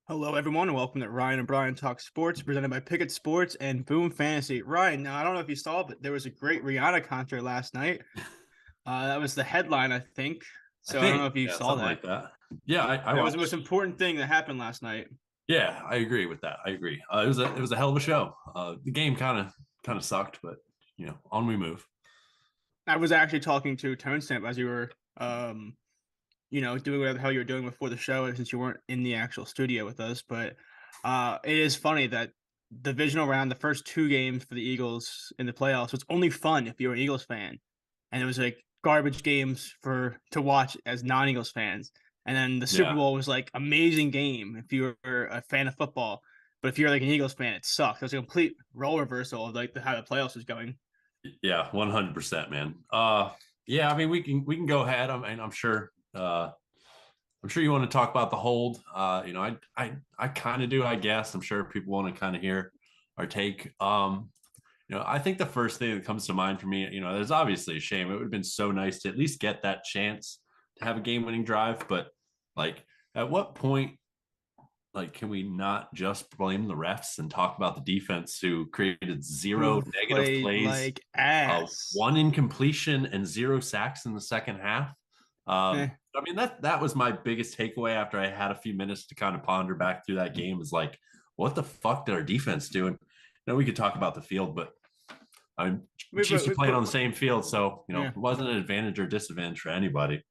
Hello, everyone, and welcome to Ryan and Brian Talk Sports, presented by Pickett Sports and Boom Fantasy. Ryan, now I don't know if you saw, but there was a great Rihanna concert last night. That was the headline, I think. I So I don't know think, if you yeah, saw something that. like that. Yeah, I That was the most watched. important thing that happened last night. Yeah, I agree with that. I agree. It was a hell of a show. The game kind of sucked, but on we move. I was actually talking to Tone Stamp as you were, doing whatever the hell you were doing before the show, since you weren't in the actual studio with us. But it is funny that divisional round, the first two games for the Eagles in the playoffs, was only fun if you're an Eagles fan, and it was like garbage games for to watch as non-Eagles fans. And then the Super Yeah, Bowl was like amazing game if you were a fan of football, but if you're like an Eagles fan, it sucked. It was a complete role reversal of like how the playoffs was going. yeah, 100%, man. Yeah, I mean we can go ahead. I'm sure you want to talk about the hold. I kind of do. I guess I'm sure people want to kind of hear our take. I think the first thing that comes to mind for me, there's obviously a shame. It would have been so nice to at least get that chance to have a game-winning drive, but like, at what point, like, can we not just blame the refs and talk about the defense who created zero Who negative played plays, like ass? one incompletion, and zero sacks in the second half? Eh, I mean that was my biggest takeaway after I had a few minutes to kind of ponder back through that game. Is like, what the fuck did our defense do? And we could talk about the field, but I mean, but, Chiefs are but, playing on the but, same field, so yeah. it wasn't an advantage or disadvantage for anybody.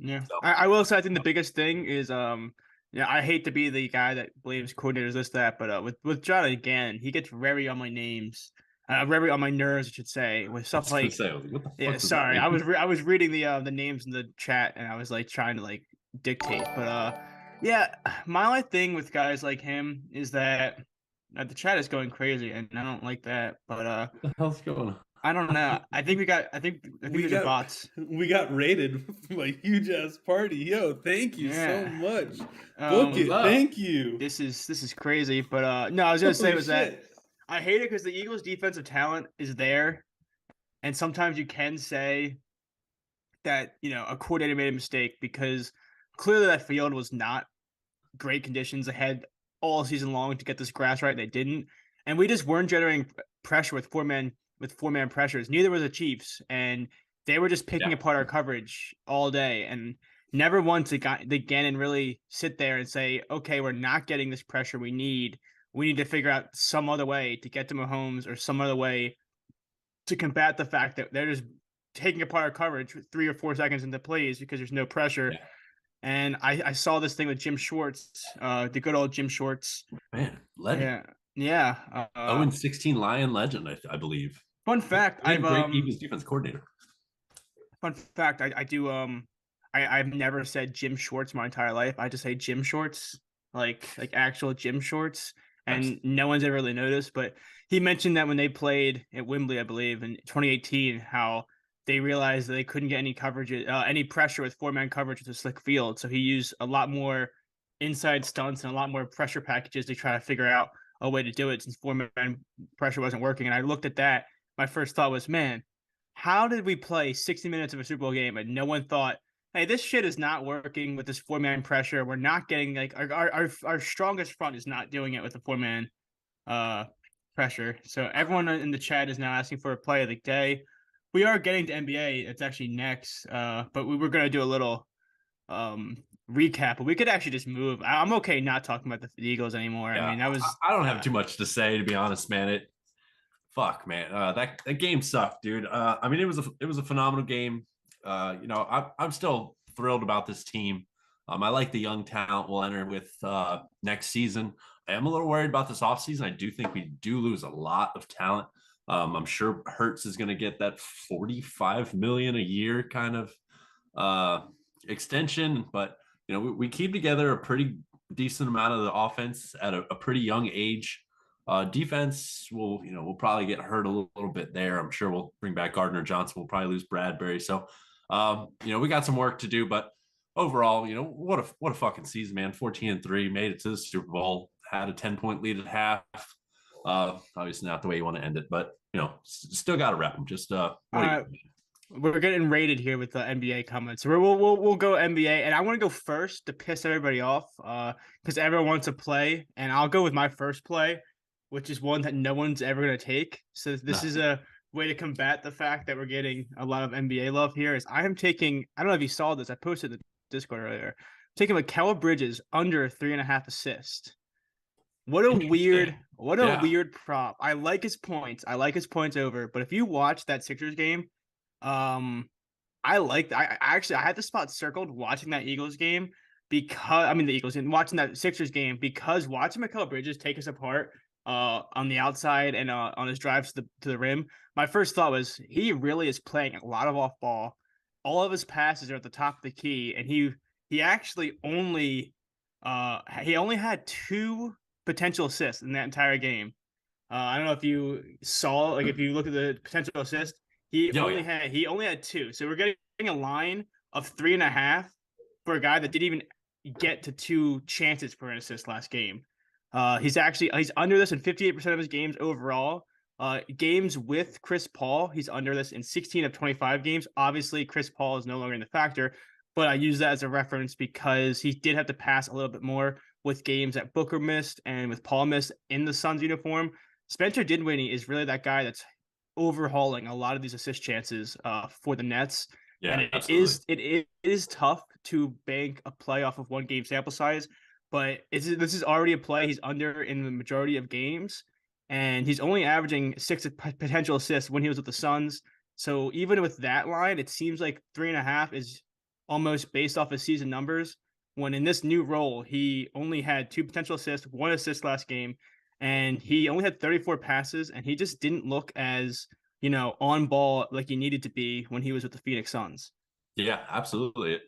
Yeah, So I will say I think the biggest thing is yeah, I hate to be the guy that blames coordinators this that, but with John again, he gets very on my very on my nerves, I should say, with I stuff was gonna like say, I was like, what the yeah. fuck does that Sorry, mean? I was reading the names in the chat and I was like trying to like dictate, but yeah, my only thing with guys like him is that the chat is going crazy and I don't like that, but What the hell's going on? I don't know. I think we these are got bots. we got raided from a huge ass party. Yo, thank you so Yeah. much. Book What's Um, it. up? Thank you. this is crazy, but no, I was gonna say Holy was that shit. I hate it because the Eagles' defensive talent is there, and sometimes you can say that a coordinator made a mistake because clearly that field was not great conditions ahead all season long to get this grass right. They didn't, and we just weren't generating pressure with four man pressures. Neither was the Chiefs, and they were just picking Yeah, apart our coverage all day. And never once did Gannon really sit there and say, "Okay, we're not getting this pressure we need. We need to figure out some other way to get to Mahomes or some other way to combat the fact that they're just taking apart our coverage with 3 or 4 seconds into plays because there's no pressure." yeah, And I saw this thing with Jim Schwartz, the good old Jim Schwartz. man, legend. Yeah, yeah. 0-16 Lion legend, I believe, Fun fact, and great Eagles defense coordinator. I do I've never said Jim Shorts my entire life. I just say Jim Shorts, like actual Jim Shorts, Nice. and no one's ever really noticed. But he mentioned that when they played at Wembley, I believe in 2018, how they realized that they couldn't get any coverage, any pressure with four-man coverage with a slick field. So he used a lot more inside stunts and a lot more pressure packages to try to figure out a way to do it since four-man pressure wasn't working. And I looked at that. My first thought was, man, how did we play 60 minutes of a Super Bowl game and no one thought, hey, this shit is not working with this four-man pressure. We're not getting like our strongest front is not doing it with the four-man uh pressure. So everyone in the chat is now asking for a play of the day. We are getting to NBA. It's actually next. But we were gonna do a little recap, but we could actually just move. I'm okay not talking about the Eagles anymore. I Yeah, mean, that was I don't have too much to say, to be honest, man. Fuck, man, that game sucked, dude. I mean, it was a phenomenal game. I'm still thrilled about this team. I like the young talent we'll enter with next season. I am a little worried about this offseason. I do think we do lose a lot of talent. I'm sure Hertz is going to get that 45 million a year kind of extension, but we keep together a pretty decent amount of the offense at a pretty young age. Defense we'll probably get hurt a little bit there. I'm sure we'll bring back Gardner Johnson. We'll probably lose Bradbury. So, we got some work to do, but overall, what a fucking season, man. 14-3, made it to the Super Bowl, had a 10-point lead at half. Obviously not the way you want to end it, but still got to rep them. Just what do uh you We're getting rated here with the NBA comments. So we'll go NBA, and I want to go first to piss everybody off, because everyone wants to play, and I'll go with my first play, which is one that no one's ever gonna take. So this is a way to combat the fact that we're getting a lot of NBA love here. Is I am taking. I don't know if you saw this. I posted in the Discord earlier. Taking Mikal Bridges under 3.5 assists. What a weird, Yeah. prop. I like his points. I like his points over. But if you watch that Sixers game, I liked. I actually I had the spot circled watching that Eagles game because I mean the Eagles and watching that Sixers game because watching Mikal Bridges take us apart on the outside and on his drives to the rim. My first thought was he really is playing a lot of off ball. All of his passes are at the top of the key, and he actually only had 2 potential assists in that entire game. I don't know if you saw, like, if you look at the potential assist, he only had 2. So we're getting a line of 3.5 for a guy that didn't even get to 2 chances per assist last game. He's under this in 58% of his games overall. Games with Chris Paul, he's under this in 16 of 25 games. Obviously, Chris Paul is no longer in the factor, but I use that as a reference because he did have to pass a little bit more with games that Booker missed and with Paul missed in the Suns uniform. Spencer Dinwiddie is really that guy that's overhauling a lot of these assist chances for the Nets. Yeah, and absolutely. it is tough to bank a play off of 1 game sample size, but this is already a play he's under in the majority of games, and he's only averaging 6 potential assists when he was with the Suns. So even with that line, it seems like 3.5 is almost based off his season numbers. When in this new role, he only had 2 potential assists, 1 assist last game, and he only had 34 passes, and he just didn't look as on ball like he needed to be when he was with the Phoenix Suns. Yeah, absolutely.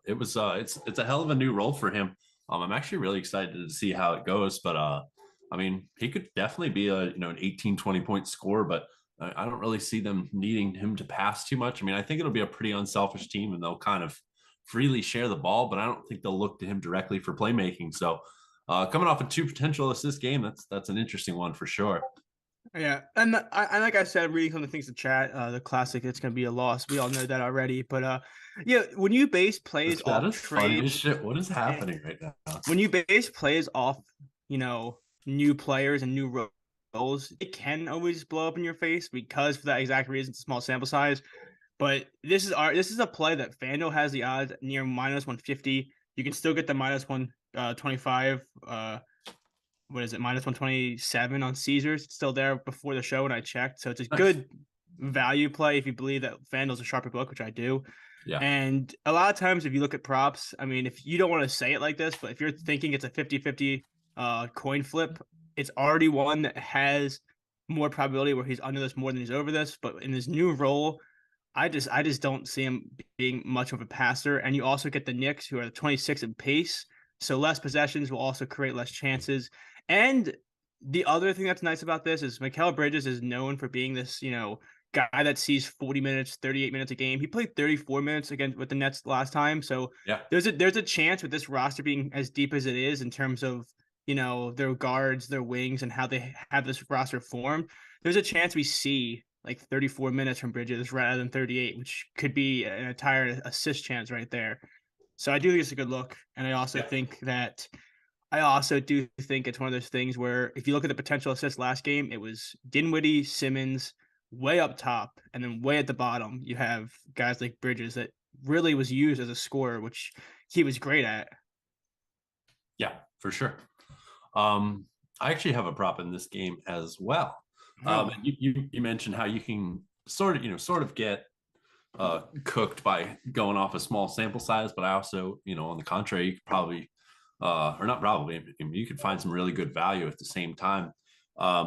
It was it's a hell of a new role for him. I'm actually really excited to see how it goes, but I mean, he could definitely be an 18, 20 point scorer, but I don't really see them needing him to pass too much. I mean, I think it'll be a pretty unselfish team and they'll kind of freely share the ball, but I don't think they'll look to him directly for playmaking. So coming off a 2 potential assist game, that's an interesting one for sure. Yeah, and like I said, reading some of the things in chat, the classic, it's going to be a loss. We all know that already. But yeah, when you base plays That off is funny as trades, shit. What is happening right now? when you base plays off, new players and new roles, it can always blow up in your face because for that exact reason, it's a small sample size. But this is a play that FanDuel has the odds near -150. You can still get the -125. What is it, -127 on Caesars? It's still there before the show when I checked. So it's a Nice. good value play if you believe that FanDuel's a sharper book, which I do. Yeah. And a lot of times if you look at props, I mean, if you don't want to say it like this, but if you're thinking it's a 50-50 coin flip, it's already one that has more probability where he's under this more than he's over this. But in his new role, I just don't see him being much of a passer. And you also get the Knicks, who are 26 in pace. So less possessions will also create less chances. And the other thing that's nice about this is Mikal Bridges is known for being this, guy that sees 40 minutes, 38 minutes a game. He played 34 minutes against with the Nets last time. So Yeah. there's a chance with this roster being as deep as it is in terms of, their guards, their wings, and how they have this roster formed. There's a chance we see like 34 minutes from Bridges rather than 38, which could be an entire assist chance right there. So I do think it's a good look. And I also do think it's one of those things where if you look at the potential assists last game, it was Dinwiddie, Simmons way up top, and then way at the bottom, you have guys like Bridges that really was used as a scorer, which he was great at. Yeah, for sure. I actually have a prop in this game as well. You mentioned how you can sort of get cooked by going off a small sample size, but I also, on the contrary, you could probably or not probably, I mean, you could find some really good value at the same time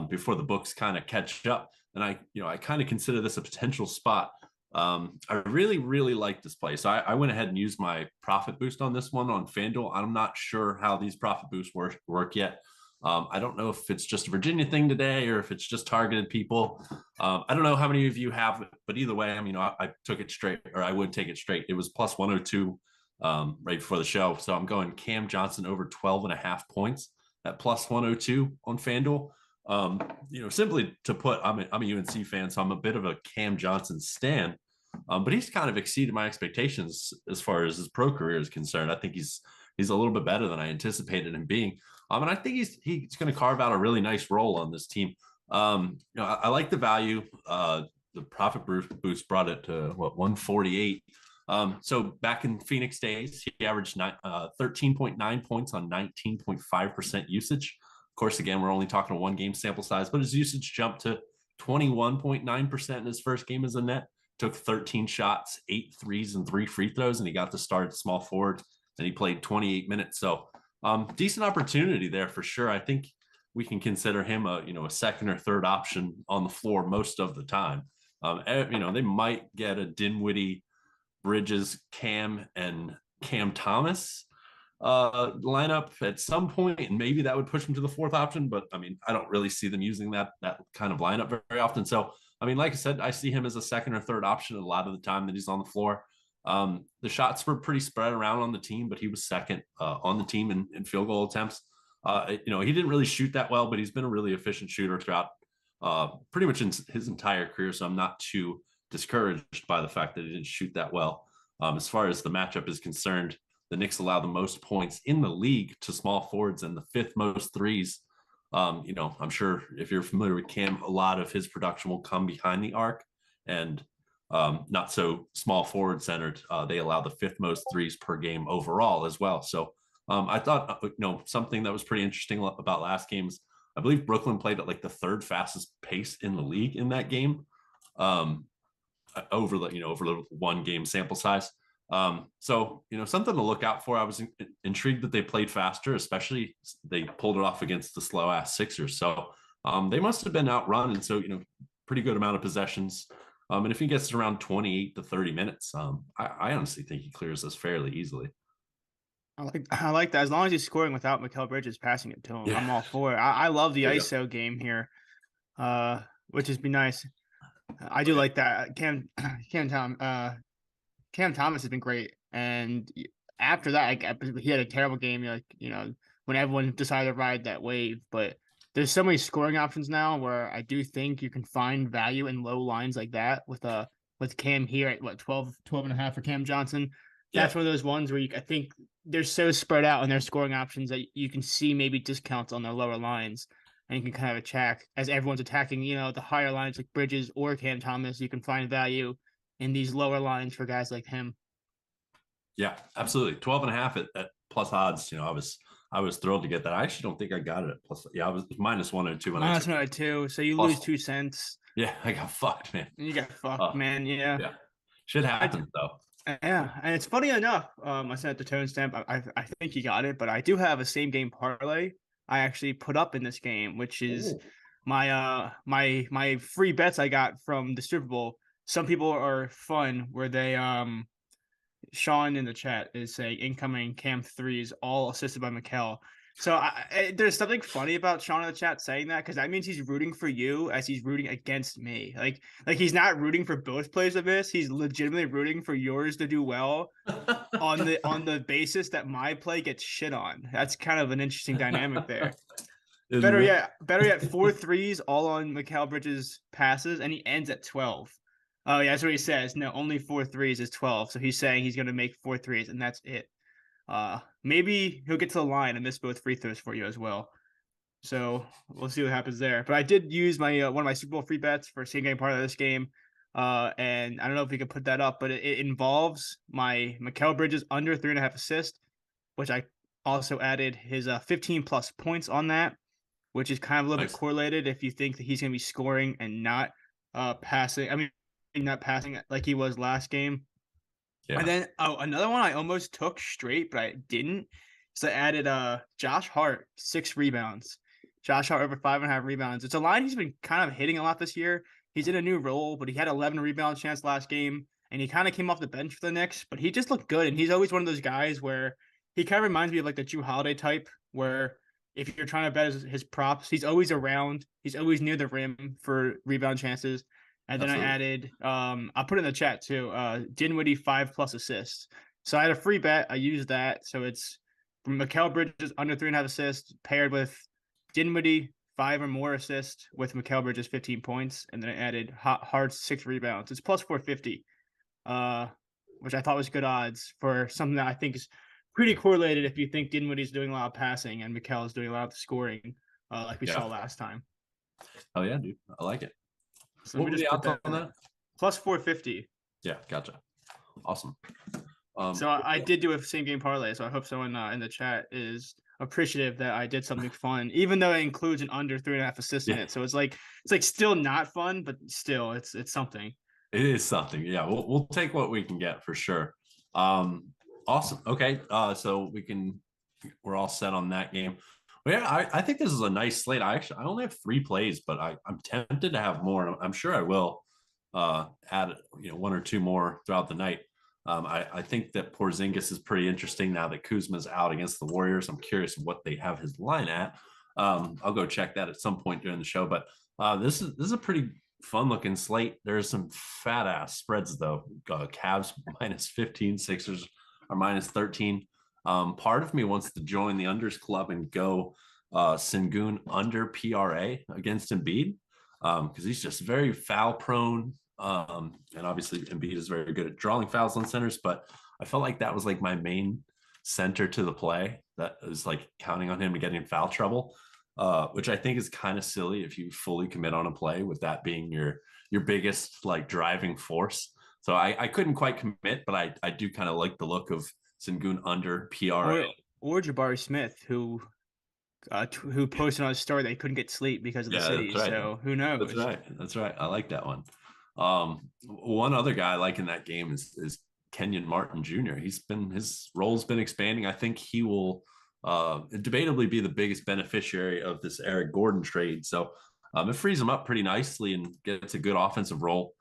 before the books kind of catch up. And I kind of consider this a potential spot. I really, really like this play. So I went ahead and used my profit boost on this one on FanDuel. I'm not sure how these profit boosts work yet. I don't know if it's just a Virginia thing today or if it's just targeted people. I don't know how many of you have, but either way, I mean, I took it straight, or I would take it straight. It was plus 102 right before the show. So I'm going Cam Johnson over 12.5 points at plus 102 on FanDuel. Simply to put, I'm a UNC fan, so I'm a bit of a Cam Johnson stan. But he's kind of exceeded my expectations as far as his pro career is concerned. I think he's a little bit better than I anticipated him being. And I think he's going to carve out a really nice role on this team. I like the value. The profit boost brought it to 148. So back in Phoenix days, he averaged 13.9 points on 19.5% usage. Of course, again, we're only talking a 1 game sample size, but his usage jumped to 21.9% in his first game as a net. Took 13 shots, 8 threes, and 3 free throws, and he got to start at small forward. And he played 28 minutes. So decent opportunity there for sure. I think we can consider him a second or third option on the floor most of the time. They might get a Dinwiddie, Bridges, Cam, and Cam Thomas lineup at some point, and maybe that would push him to the fourth option. But I mean, I don't really see them using that kind of lineup very often. So I mean, like I said, I see him as a second or third option a lot of the time that he's on the floor. The shots were pretty spread around on the team, but he was second on the team in field goal attempts. He didn't really shoot that well, but he's been a really efficient shooter throughout pretty much in his entire career. So I'm not too discouraged by the fact that he didn't shoot that well. As far as the matchup is concerned, the Knicks allow the most points in the league to small forwards and the 5th most threes. I'm sure if you're familiar with Cam, a lot of his production will come behind the arc, and not so small forward centered. They allow the 5th most threes per game overall as well. So I thought, something that was pretty interesting about last game's, I believe Brooklyn played at like the 3rd fastest pace in the league in that game, over the 1 game sample size. So something to look out for. I was intrigued that they played faster, especially they pulled it off against the slow ass Sixers. So they must have been outrun, and so pretty good amount of possessions. And if he gets around 28 to 30 minutes, I honestly think he clears this fairly easily. I like that. As long as he's scoring without Mikal Bridges passing it to him, I'm all for it. I love the ISO game here, which has been nice. I do like that. Cam Thomas has been great, and after that, he had a terrible game. When everyone decided to ride that wave. But there's so many scoring options now where I do think you can find value in low lines like that with Cam here at 12 and a half for Cam Johnson. That's one of those ones where I think they're so spread out in their scoring options that you can see maybe discounts on their lower lines, and you can kind of attack as everyone's attacking, the higher lines like Bridges or Cam Thomas. You can find value in these lower lines for guys like him. Yeah, absolutely. 12 and a half at plus odds. I was thrilled to get that. I actually don't think I got it at plus. Yeah, I was -102. Minus 102. So you lose 2 cents. Yeah, I got fucked, man. You got fucked, man. Yeah. Yeah. Shit happens though. Yeah, and it's funny enough. I sent the tone stamp. I think he got it, but I do have a same game parlay I actually put up in this game, which is my free bets I got from the Super Bowl. Some people are fun where they Sean in the chat is saying incoming Cam threes all assisted by Mikal. So there's something funny about Sean in the chat saying that, because that means he's rooting for you as he's rooting against me. Like he's not rooting for both plays of this. He's legitimately rooting for yours to do well on the basis that my play gets shit on. That's kind of an interesting dynamic there. Better yet, 4 threes all on Mikal Bridges passes, and he ends at 12. Oh yeah, that's what he says. No, only 4 threes is 12. So he's saying he's going to make 4 threes, and that's it. Maybe he'll get to the line and miss both free throws for you as well. So we'll see what happens there. But I did use my one of my Super Bowl free bets for same game part of this game. And I don't know if we can put that up, but it involves my Mikal Bridges under 3.5 assists, which I also added his 15 plus points on that, which is kind of a little bit correlated if you think that he's going to be scoring and not passing. I mean, not passing like he was last game. Yeah. And then another one I almost took straight, but I didn't. So I added Josh Hart, 6 rebounds. Josh Hart over 5.5 rebounds. It's a line he's been kind of hitting a lot this year. He's in a new role, but he had 11 rebound chance last game, and he kind of came off the bench for the Knicks, but he just looked good. And he's always one of those guys where he kind of reminds me of like the Jrue Holiday type, where if you're trying to bet his props, he's always around. He's always near the rim for rebound chances. And then I added, I'll put it in the chat too, Dinwiddie 5+ assists. So I had a free bet. I used that. So it's from Mikal Bridges under 3.5 assists paired with Dinwiddie 5 or more assists with Mikal Bridges 15 points. And then I added Hart's 6 rebounds. It's plus 450. uh, which I thought was good odds for something that I think is pretty correlated if you think Dinwiddie's doing a lot of passing and Mikal is doing a lot of the scoring, like we Yeah. saw last time. Oh yeah, dude. I like it. So What let were me just the put odds that on that? plus 450. Yeah, gotcha. Awesome. So I did do a same game parlay. So I hope someone in the chat is appreciative that I did something fun, even though it includes an under 3.5 assists in Yeah. it. So it's like still not fun, but still it's something. It is something. Yeah, we'll take what we can get for sure. Awesome. Okay. So we're all set on that game. Well, yeah, I think this is a nice slate. I only have 3 plays, but I'm tempted to have more. And I'm sure I will add 1 or 2 more throughout the night. I think that Porzingis is pretty interesting now that Kuzma's out against the Warriors. I'm curious what they have his line at. I'll go check that at some point during the show. But this is a pretty fun looking slate. There's some fat ass spreads though. Cavs minus 15, Sixers are minus 13. Part of me wants to join the unders club and go Sengun under PRA against Embiid because he's just very foul prone. And obviously Embiid is very good at drawing fouls on centers, but I felt like that was like my main center to the play that is like counting on him to get in foul trouble, which I think is kind of silly if you fully commit on a play with that being your biggest like driving force. So I couldn't quite commit, but I do kind of like the look of Sengun under PRA. Or Jabari Smith, who posted on his story that he couldn't get sleep because of the city. Right. So who knows? That's right. I like that one. One other guy I like in that game is Kenyon Martin Jr. His role's been expanding. I think he will debatably be the biggest beneficiary of this Eric Gordon trade. So it frees him up pretty nicely and gets a good offensive role.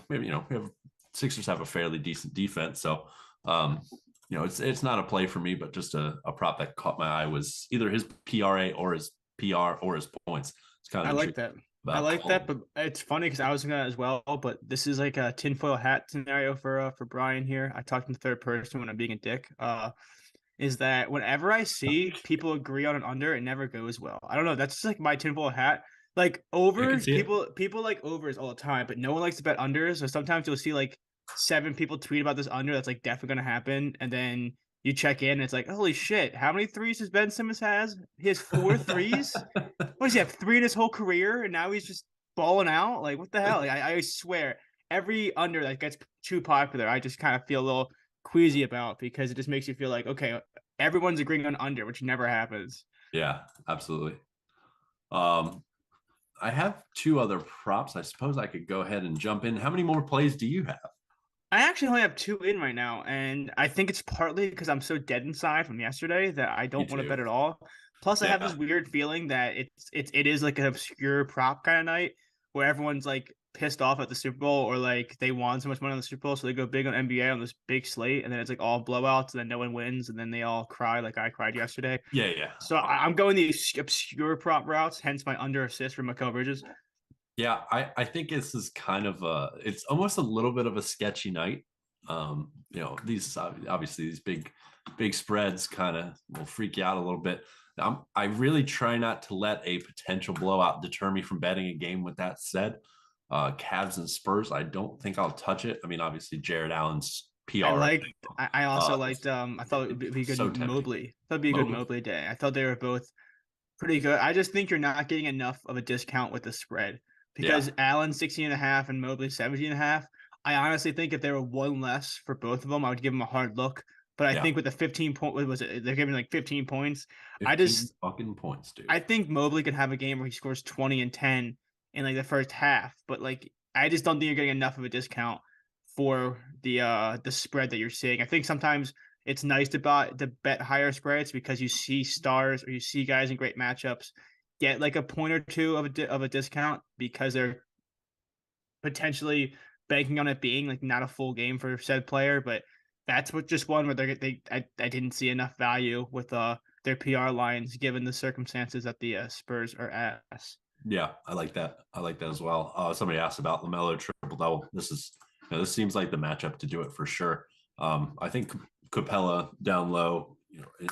Maybe we have Sixers have a fairly decent defense, so it's not a play for me, but just a prop that caught my eye was either his PRA or his PR or his points. It's kind of I like that. I like that, but it's funny because I was thinking that as well. But this is like a tinfoil hat scenario for Brian here. I talked in the third person when I'm being a dick. Is that whenever I see people agree on an under, it never goes well. I don't know. That's just like my tinfoil hat. Like overs, people like overs all the time, but no one likes to bet unders. So sometimes you'll see like 7 people tweet about this under that's like definitely gonna happen, and then you check in and it's like, holy shit, how many threes does Ben Simmons has? He has 4 threes. What does he have, 3 in his whole career, and now he's just balling out? Like, what the hell? Like, I swear, every under that gets too popular, I just kind of feel a little queasy about because it just makes you feel like, okay, everyone's agreeing on under, which never happens. Yeah, absolutely. I have 2 other props. I suppose I could go ahead and jump in. How many more plays do you have? I actually only have 2 in right now, and I think it's partly because I'm so dead inside from yesterday that I don't want to bet at all. Plus, I have this weird feeling that it is like an obscure prop kind of night where everyone's like pissed off at the Super Bowl or like they won so much money on the Super Bowl, so they go big on NBA on this big slate, and then it's like all blowouts, and then no one wins, and then they all cry like I cried yesterday. Yeah. So I'm going the obscure prop routes, hence my under assist for Mikal Bridges. Yeah, I think this is kind of it's almost a little bit of a sketchy night. These obviously these big spreads kind of will freak you out a little bit. I really try not to let a potential blowout deter me from betting a game. With that said, Cavs and Spurs, I don't think I'll touch it. I mean, obviously Jared Allen's PR. I also liked. I thought it would be good. So Mobley. That'd be a good Mobley day. I thought they were both pretty good. I just think you're not getting enough of a discount with the spread because Allen 16.5 and Mobley 17.5. I honestly think if there were one less for both of them, I would give them a hard look. But I think with the 15 point, what was it? They're giving like 15 points. 15 fucking points, dude. I think Mobley could have a game where he scores 20 and 10 in like the first half. But like, I just don't think you're getting enough of a discount for the spread that you're seeing. I think sometimes it's nice to bet higher spreads because you see stars or you see guys in great matchups get like a point or two of a discount because they're potentially banking on it being like not a full game for said player. But that's just one where I didn't see enough value with their PR lines given the circumstances that the Spurs are at. Yeah, I like that. I like that as well. Somebody asked about LaMelo triple double. This seems like the matchup to do it for sure. I think Capella down low,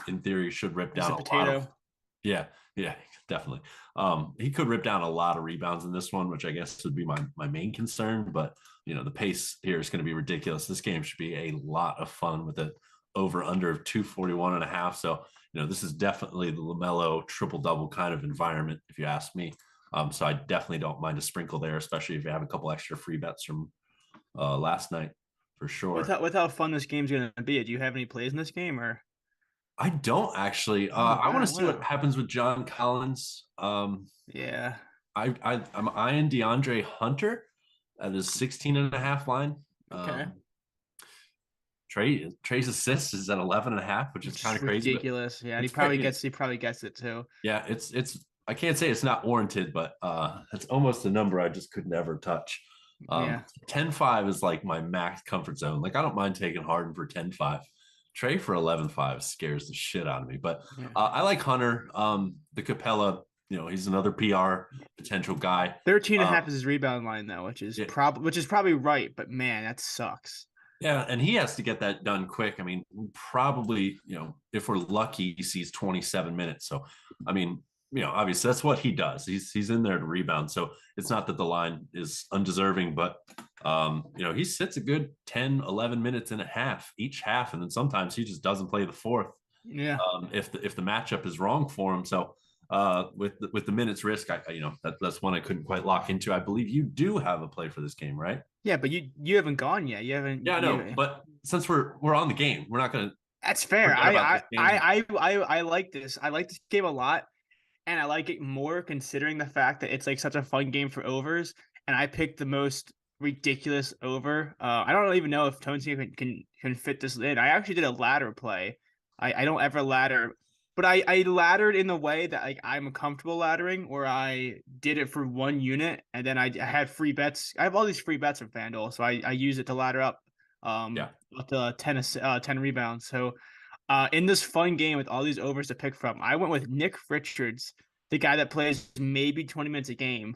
in theory, should rip down a lot of Yeah, yeah, definitely. He could rip down a lot of rebounds in this one, which I guess would be my main concern. But the pace here is going to be ridiculous. This game should be a lot of fun with it over under of 241 and a half. So, this is definitely the LaMelo triple double kind of environment, if you ask me. So I definitely don't mind a sprinkle there, especially if you have a couple extra free bets from last night for sure. With how fun this game's gonna be, do you have any plays in this game or? I don't actually. Oh I want wow, to see what wow. happens with John Collins. Yeah. I'm eyeing DeAndre Hunter at his 16 and a half line. Okay. Trey's assist is at 11 and a half, which is It's kind of crazy, but ridiculous. Yeah, and it's crazy. he probably gets it too. Yeah, it's I can't say it's not warranted, but it's almost a number I just could never touch. Yeah. 10-5 is like my max comfort zone. Like I don't mind taking Harden for 10-5. Trey for 11-5 scares the shit out of me. But Yeah. I like Hunter. The Capella, he's another PR potential guy. 13 and a half is his rebound line though, which is probably right, but man, that sucks. Yeah, and he has to get that done quick. I mean, probably, if we're lucky, he sees 27 minutes. So, I mean, obviously that's what he does. He's in there to rebound. So it's not that the line is undeserving, but he sits a good 10, 11 minutes and a half each half, and then sometimes he just doesn't play the fourth. Yeah. If the matchup is wrong for him. So with the minutes risk, that's one I couldn't quite lock into. I believe you do have a play for this game, right? Yeah, but you haven't gone yet. You haven't. Yeah, I know. But since we're on the game, we're not gonna. That's fair. I like this. I like this game a lot, and I like it more considering the fact that it's like such a fun game for overs. And I picked the most ridiculous over. I don't even know if Tony can fit this in. I actually did a ladder play. I don't ever ladder, but I laddered in the way that like I'm comfortable laddering, where I did it for one unit, and then I had free bets. I have all these free bets from FanDuel, so I use it to ladder up up to 10 rebounds. So in this fun game with all these overs to pick from, I went with Nick Richards, the guy that plays maybe 20 minutes a game.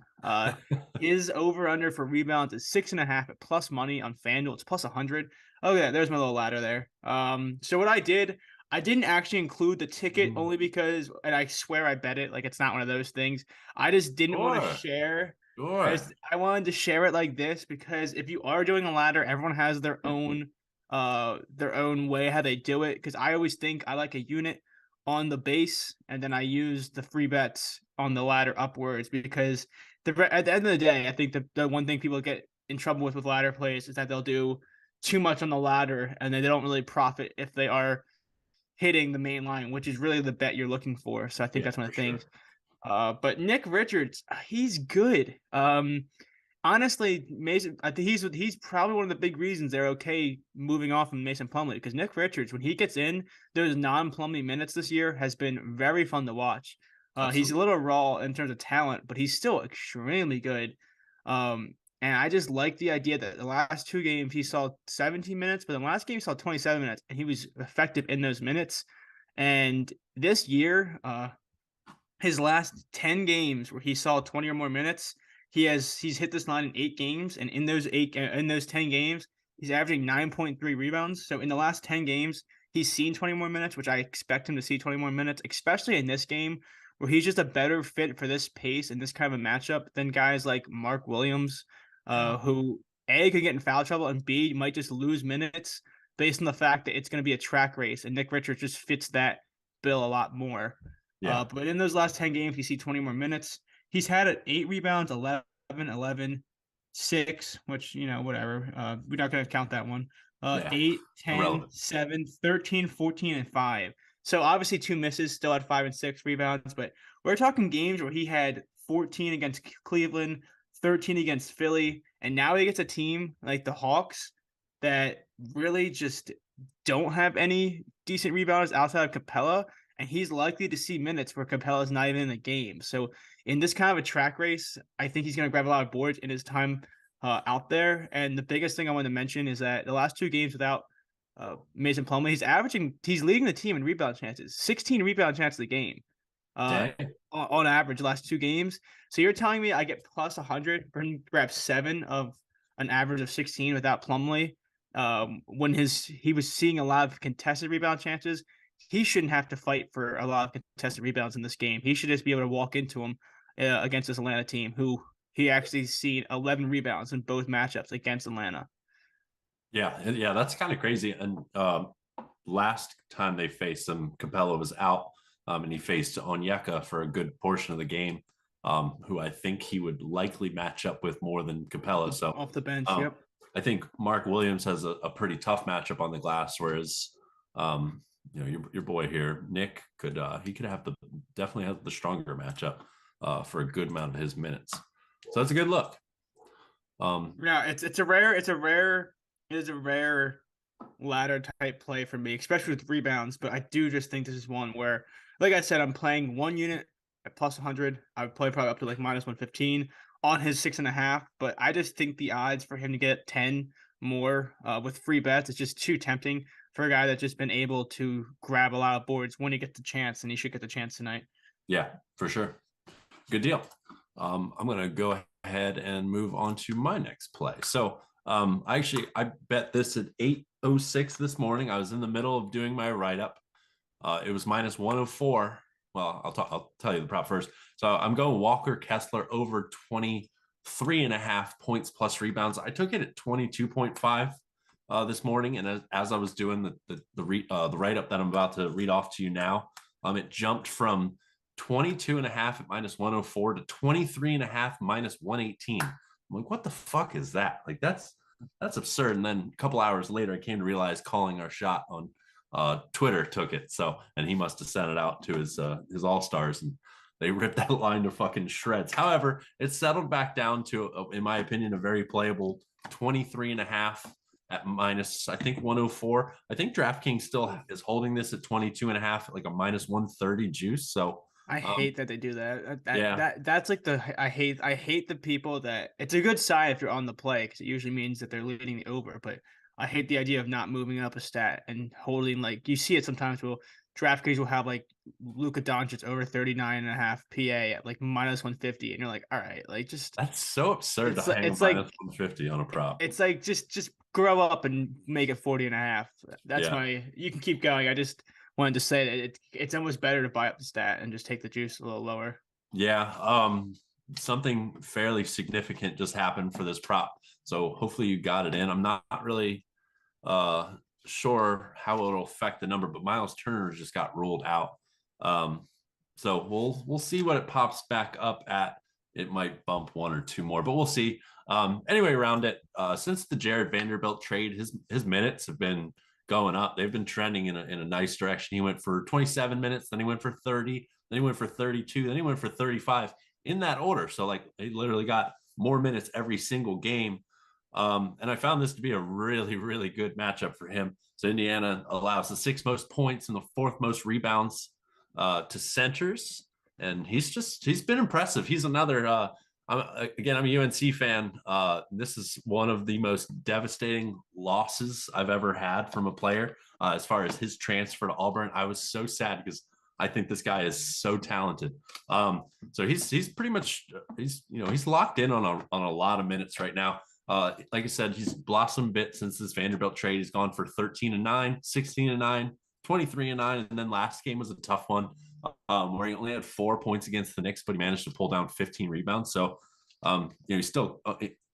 His over under for rebounds is 6.5 at plus money on FanDuel. It's plus 100. Oh yeah, there's my little ladder there. So what I didn't actually include the ticket only because, and I swear I bet it, like it's not one of those things. I just didn't want to share. Sure. I wanted to share it like this because if you are doing a ladder, everyone has their own way how they do it. Because I always think I like a unit on the base, and then I use the free bets on the ladder upwards. Because at the end of the day, I think the one thing people get in trouble with ladder plays is that they'll do too much on the ladder, and then they don't really profit if they are hitting the main line, which is really the bet you're looking for. So I think that's one of the things. Sure. But Nick Richards, he's good. Honestly, Mason, I think he's probably one of the big reasons they're okay moving off from Mason Plumlee, because Nick Richards, when he gets in those non-Plumlee minutes this year, has been very fun to watch. He's a little raw in terms of talent, but he's still extremely good. And I just like the idea that the last two games he saw 17 minutes, but the last game he saw 27 minutes, and he was effective in those minutes. And this year, his last 10 games where he saw 20 or more minutes, he's hit this line in 8 games, and in those 10 games, he's averaging 9.3 rebounds. So in the last 10 games, he's seen 20 more minutes, which I expect him to see 20 more minutes, especially in this game where he's just a better fit for this pace and this kind of a matchup than guys like Mark Williams, who A, could get in foul trouble, and B, might just lose minutes based on the fact that it's going to be a track race, and Nick Richards just fits that bill a lot more. Yeah. But in those last 10 games, you see 20 more minutes. He's had 8 rebounds, 11, 6, which, whatever. We're not going to count that one. 8, 10, irrelevant. 7, 13, 14, and 5. So obviously 2 misses, still had 5 and 6 rebounds. But we're talking games where he had 14 against Cleveland, 13 against Philly, and now he gets a team like the Hawks that really just don't have any decent rebounders outside of Capella. And he's likely to see minutes where Capella's not even in the game. So in this kind of a track race, I think he's going to grab a lot of boards in his time out there. And the biggest thing I want to mention is that the last 2 games without Mason Plumlee, he's leading the team in rebound chances, 16 rebound chances a game on average last 2 games. So you're telling me I get plus 100 for him to grab 7 of an average of 16 without Plumlee when he was seeing a lot of contested rebound chances. he shouldn't have to fight for a lot of contested rebounds in this game. He should just be able to walk into them against this Atlanta team, who he actually seen 11 rebounds in both matchups against Atlanta. Yeah, that's kind of crazy. And last time they faced him, Capella was out, and he faced Onyeka for a good portion of the game, who I think he would likely match up with more than Capella. So off the bench, yep. I think Mark Williams has a pretty tough matchup on the glass, whereas your boy here, Nick, could definitely have the stronger matchup for a good amount of his minutes. So that's a good look. Yeah, it is a rare ladder type play for me, especially with rebounds. But I do just think this is one where, like I said, I'm playing one unit at plus 100. I would play probably up to like minus 115 on his 6.5. But I just think the odds for him to get 10 more with free bets is just too tempting for a guy that's just been able to grab a lot of boards when he gets the chance, and he should get the chance tonight. Yeah, for sure. Good deal. I'm going to go ahead and move on to my next play. So I bet this at 8:06 this morning. I was in the middle of doing my write-up. It was minus 104. Well, I'll tell you the prop first. So I'm going Walker Kessler over 23.5 points plus rebounds. I took it at 22.5 this morning, and as I was doing the write-up that I'm about to read off to you now, it jumped from 22.5 at minus 104 to 23.5 minus 118. I'm like, what the fuck is that? Like, that's absurd. And then a couple hours later, I came to realize calling our shot on Twitter took it. So, and he must have sent it out to his all-stars, and they ripped that line to fucking shreds. However, it settled back down to, in my opinion, a very playable 23.5 at minus, I think, 104. I think DraftKings still is holding this at 22.5 at like a minus 130 juice. So I hate that they do that. Yeah. That's like I hate the people that, it's a good sign if you're on the play, because it usually means that they're leading the over. But I hate the idea of not moving up a stat and holding, like, you see it sometimes. DraftKings will have like Luka Doncic over 39.5 PA at like minus 150, and you're like, all right, like, just, that's so absurd to hang it's minus like 150 on a prop. It's like just grow up and make it 40.5. That's you can keep going. I just wanted to say that it's almost better to buy up the stat and just take the juice a little lower. Yeah. Something fairly significant just happened for this prop, so hopefully you got it in. I'm not really sure how it'll affect the number, but Miles Turner just got ruled out. So we'll see what it pops back up at. It might bump one or two more, but we'll see. Anyway, around it, since the Jared Vanderbilt trade, his minutes have been going up. They've been trending in a nice direction. He went for 27 minutes, then he went for 30, then he went for 32, then he went for 35 in that order. So like, he literally got more minutes every single game. And I found this to be a really, really good matchup for him. So Indiana allows the 6th most points and the 4th most rebounds to centers. And he's been impressive. He's another, I'm a UNC fan. This is one of the most devastating losses I've ever had from a player as far as his transfer to Auburn. I was so sad because I think this guy is so talented. So he's pretty much, he's locked in on a lot of minutes right now. Like I said, he's blossomed a bit since this Vanderbilt trade. He's gone for 13-9, 16-9, 23-9, and then last game was a tough one where he only had 4 points against the Knicks, but he managed to pull down 15 rebounds. So, he still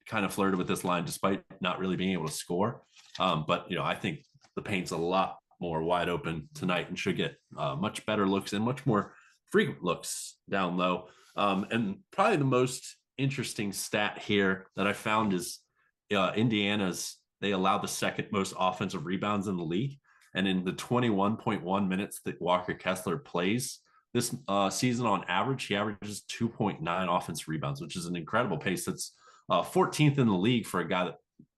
kind of flirted with this line despite not really being able to score. But I think the paint's a lot more wide open tonight and should get much better looks and much more frequent looks down low. And probably the most interesting stat here that I found is Indiana's, they allow the 2nd most offensive rebounds in the league. And in the 21.1 minutes that Walker Kessler plays this season on average, he averages 2.9 offensive rebounds, which is an incredible pace. That's 14th in the league for a guy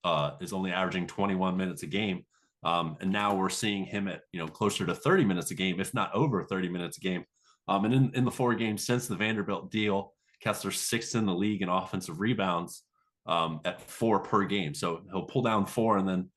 that is only averaging 21 minutes a game. And now we're seeing him at, closer to 30 minutes a game, if not over 30 minutes a game. And in the 4 games since the Vanderbilt deal, Kessler's 6th in the league in offensive rebounds at 4 per game. So he'll pull down 4 and then,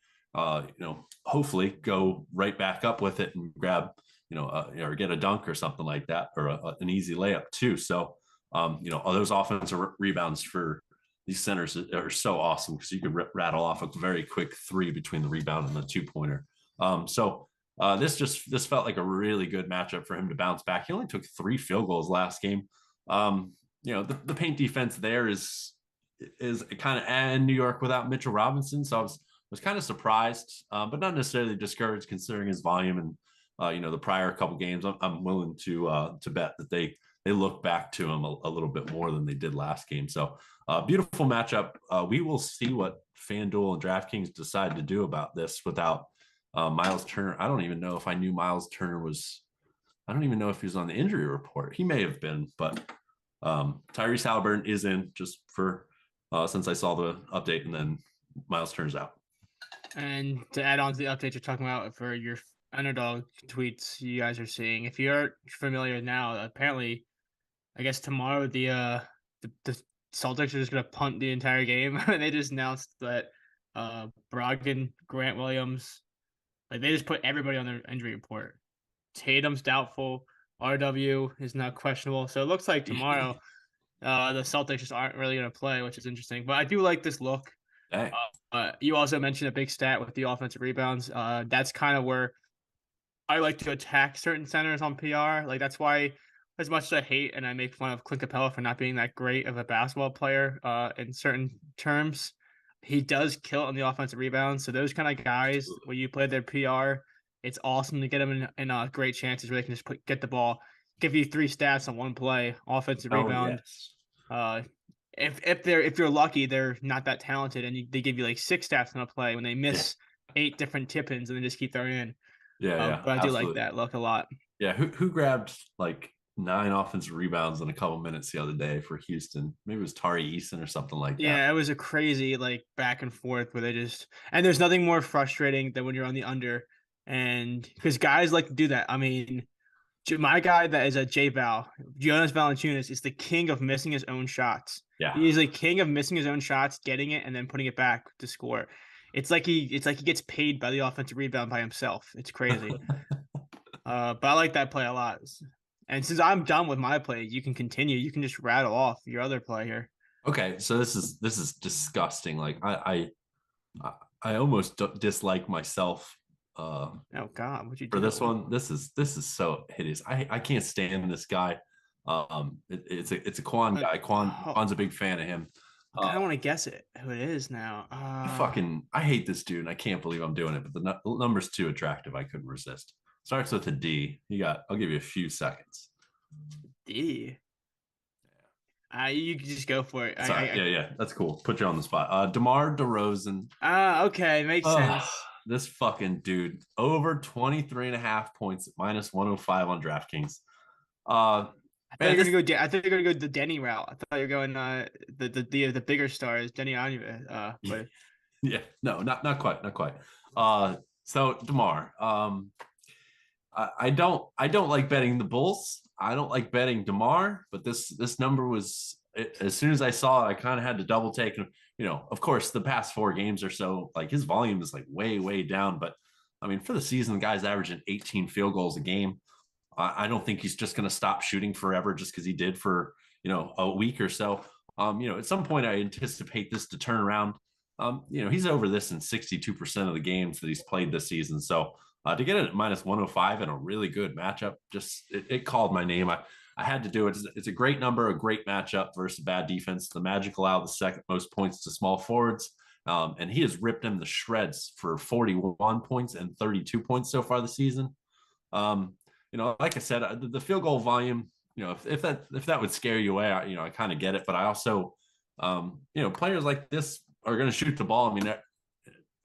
hopefully go right back up with it and grab, or get a dunk or something like that, or an easy layup too. So, all those offensive rebounds for these centers are so awesome because you could rattle off a very quick 3 between the rebound and the 2-pointer. So this felt like a really good matchup for him to bounce back. He only took 3 field goals last game. The paint defense there is kind of in New York without Mitchell Robinson, so I was kind of surprised, but not necessarily discouraged considering his volume and the prior couple games. I'm willing to bet that they look back to him a little bit more than they did last game. So beautiful matchup. We will see what FanDuel and DraftKings decide to do about this without Miles Turner. I don't even know if I knew Miles Turner was. I don't even know if he was on the injury report. He may have been, but Tyrese Halliburton is in just for since I saw the update, and then Miles Turner's out. And to add on to the update you're talking about for your underdog tweets you guys are seeing, if you're familiar now, apparently, I guess tomorrow the Celtics are just gonna punt the entire game. They just announced that Brogdon, Grant Williams, like they just put everybody on their injury report. Tatum's doubtful. RW is not questionable. So it looks like tomorrow the Celtics just aren't really going to play, which is interesting. But I do like this look. You also mentioned a big stat with the offensive rebounds. That's kind of where I like to attack certain centers on PR. Like that's why, as much as I hate and I make fun of Clint Capella for not being that great of a basketball player in certain terms, he does kill on the offensive rebounds. So those kind of guys, when you play their PR, it's awesome to get them in great chances where they can just get the ball, give you 3 stats on one play, offensive rebound. Yes. If you're lucky, they're not that talented, and they give you like 6 stats on a play when they miss 8 different tip-ins and they just keep throwing in. But I do like that look a lot. Yeah, who grabbed like 9 offensive rebounds in a couple minutes the other day for Houston? Maybe it was Tari Eason or something like that. Yeah, it was a crazy like back and forth where and there's nothing more frustrating than when you're on the under, and because guys like to do that. I mean, my guy that is a J-Val, Jonas Valanciunas, is the king of missing his own shots. Yeah, he's the king of missing his own shots, getting it, and then putting it back to score. It's like he gets paid by the offensive rebound by himself. It's crazy. But I like that play a lot. And since I'm done with my play, you can continue. You can just rattle off your other play here. Okay, so this is disgusting. Like I almost dislike myself. Oh God, what you do for this one? This is so hideous. I can't stand this guy. It's a Quan guy. Quan's a big fan of him. I don't want to guess who it is now. I hate this dude, and I can't believe I'm doing it. But the number's too attractive. I couldn't resist. Starts with a D. I'll give you a few seconds. D. You can just go for it. Yeah, that's cool. Put you on the spot. DeMar DeRozan. Okay, makes sense. This fucking dude, over 23.5 points at -105 on DraftKings. I thought you were gonna go the Denny route. I thought you were going the bigger stars, Denny Aniva. But yeah, no, not quite. So DeMar, I don't like betting the Bulls. I don't like betting DeMar, but this number was, as soon as I saw it, I kind of had to double take. And of course, the past 4 games or so, like his volume is like way down. But I mean, for the season, the guy's averaging 18 field goals a game. I don't think he's just going to stop shooting forever just because he did for a week or so. At some point, I anticipate this to turn around. He's over this in 62% of the games that he's played this season. So to get it at -105 in a really good matchup, just it called my name. I had to do it. It's a great number, a great matchup versus a bad defense. The Magic allow the second most points to small forwards, and he has ripped them to shreds for 41 points and 32 points so far this season. Like I said, the field goal volume, if that would scare you away, I kind of get it. But I also, players like this are going to shoot the ball.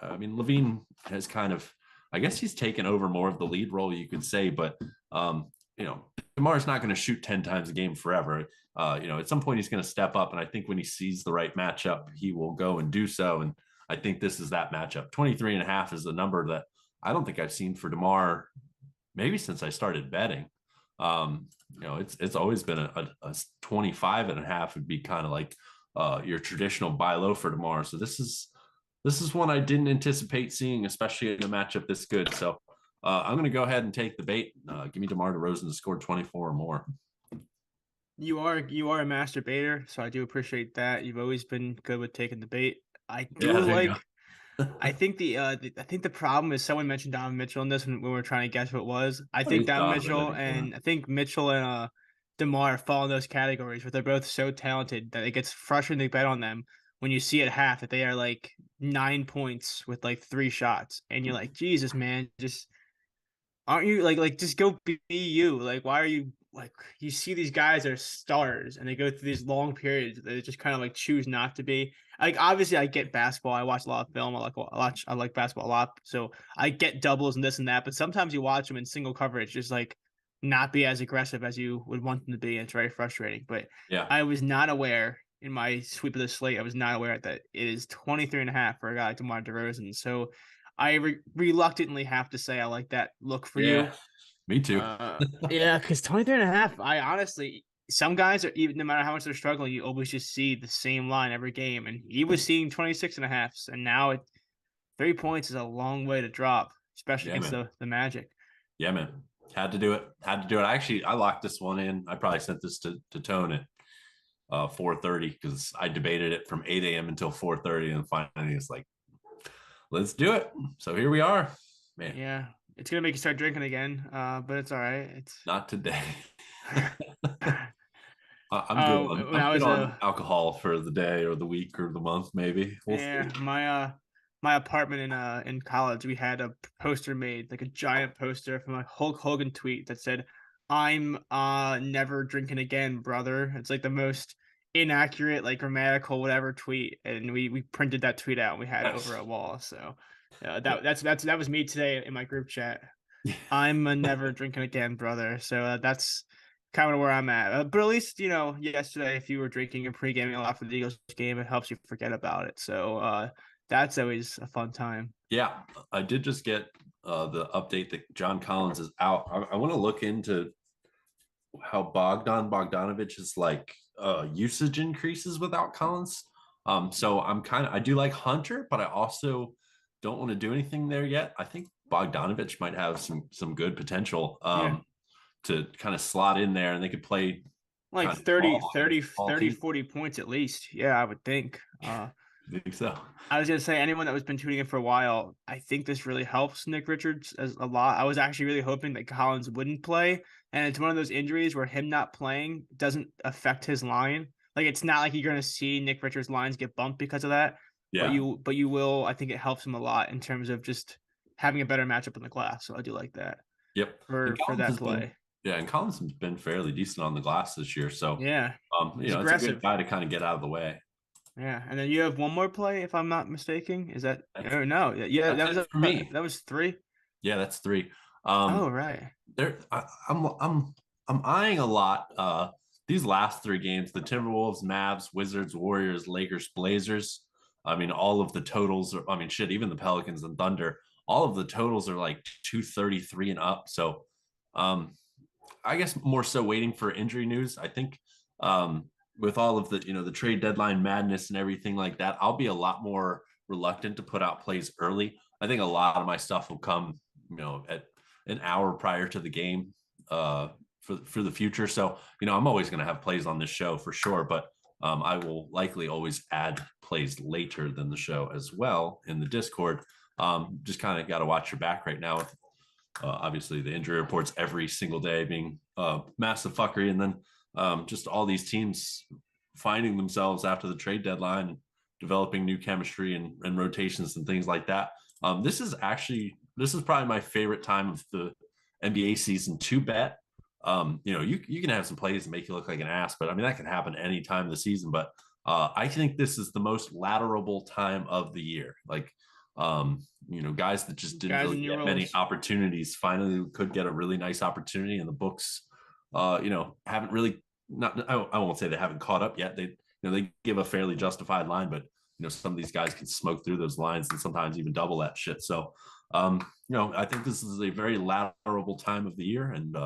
I mean, LaVine has kind of, I guess he's taken over more of the lead role, you could say. But DeMar's not going to shoot 10 times a game forever. At some point he's going to step up, and I think when he sees the right matchup, he will go and do so. And I think this is that matchup. 23.5 is the number that I don't think I've seen for DeMar maybe since I started betting. It's always been a 25.5 would be kind of like your traditional buy low for DeMar. So this is one I didn't anticipate seeing, especially in a matchup this good. So I'm going to go ahead and take the bait. Give me DeMar DeRozan to score 24 or more. You are a master baiter, so I do appreciate that. You've always been good with taking the bait. I do I think I think the problem is someone mentioned Donovan Mitchell in this when we were trying to guess who it was. I What think is Donovan Donovan Mitchell anymore? and I think Mitchell and DeMar fall in those categories, but they're both so talented that it gets frustrating to bet on them when you see at half that they are like 9 points with like 3 shots, and you're like, Jesus, man, just aren't you like just go be you? Like, why are you like you see these guys are stars and they go through these long periods that they just kind of like choose not to be. Like obviously I get basketball. I watch a lot of film. I like basketball a lot. So I get doubles and this and that, but sometimes you watch them in single coverage, just like not be as aggressive as you would want them to be. And it's very frustrating. But Yeah. I was not aware in my sweep of the slate, I was not aware that it is 23.5 for a guy like DeMar DeRozan. So I reluctantly have to say I like that look for Yeah. you. Me too. Yeah, because 23.5, I honestly, some guys are even, no matter how much they're struggling, you always just see the same line every game. And he was seeing 26.5, and now 3 points is a long way to drop, especially Yeah, against man. the Magic. Yeah, man. Had to do it. Had to do it. Actually, I locked this one in. I probably sent this to Tone at 4:30 because I debated it from 8 a.m. until 4:30, and finally it's like, let's do it. So here we are, man. Yeah, it's gonna make you start drinking again, but it's all right. It's Not today. when I'm I good was on alcohol for the day or the week or the month, maybe. We'll yeah, see. my apartment in college, we had a poster made, like a giant poster from a Hulk Hogan tweet that said, "I'm never drinking again, brother." It's like the most inaccurate, like grammatical, whatever tweet, and we printed that tweet out and we had it over Nice. a wall. So Yeah. that was me today in my group chat. I'm a never drinking again, brother. So that's kind of where I'm at. But at least yesterday, if you were drinking and pre-gaming a lot for the Eagles game, it helps you forget about it. So that's always a fun time. Yeah, I did just get the update that John Collins is out. I want to look into how Bogdanovich like usage increases without Collins. So I do like Hunter, but I also don't want to do anything there yet. I think Bogdanovich might have some good potential Yeah. to kind of slot in there, and they could play Like kind of small against a small team. 40 points at least. Yeah, I would think. I think so. I was gonna say anyone that was been tuning in for a while, I think this really helps Nick Richards as a lot. I was actually really hoping that Collins wouldn't play, and it's one of those injuries where him not playing doesn't affect his line. Like it's not like you're gonna see Nick Richards' lines get bumped because of that, Yeah. but you will. I think it helps him a lot in terms of just having a better matchup on the glass. So I do like that Yep. And for Collins that has been play. yeah, and Collins has been fairly decent on the glass this year. So Yeah, he's it's a good aggressive. guy to kind of get out of the way. Yeah, and then you have one more play, if I'm not mistaken. Is that? That's, Oh no, yeah, that's it for me. that was three. Yeah, that's three. Oh right. There, I'm eyeing a lot. These last three games: the Timberwolves, Mavs, Wizards, Warriors, Lakers, Blazers. I mean, all of the totals are. I mean, shit. Even the Pelicans and Thunder. All of the totals are like 233 and up. So, I guess more so waiting for injury news. I think with all of the the trade deadline madness and everything like that, I'll be a lot more reluctant to put out plays early. I think a lot of my stuff will come at an hour prior to the game for the future. So I'm always going to have plays on this show for sure, but I will likely always add plays later than the show as well in the Discord. Just kind of got to watch your back right now with obviously the injury reports every single day being massive fuckery, and then just all these teams finding themselves after the trade deadline, developing new chemistry and rotations and things like that. This is probably my favorite time of the NBA season to bet. You can have some plays and make you look like an ass, but I mean that can happen any time of the season. But I think this is the most laterable time of the year. Like guys that just didn't Guys really in your get many roles. opportunities finally could get a really nice opportunity, and the books, haven't really not. I won't say they haven't caught up yet. They give a fairly justified line, but some of these guys can smoke through those lines and sometimes even double that shit. So, I think this is a very laterable time of the year, and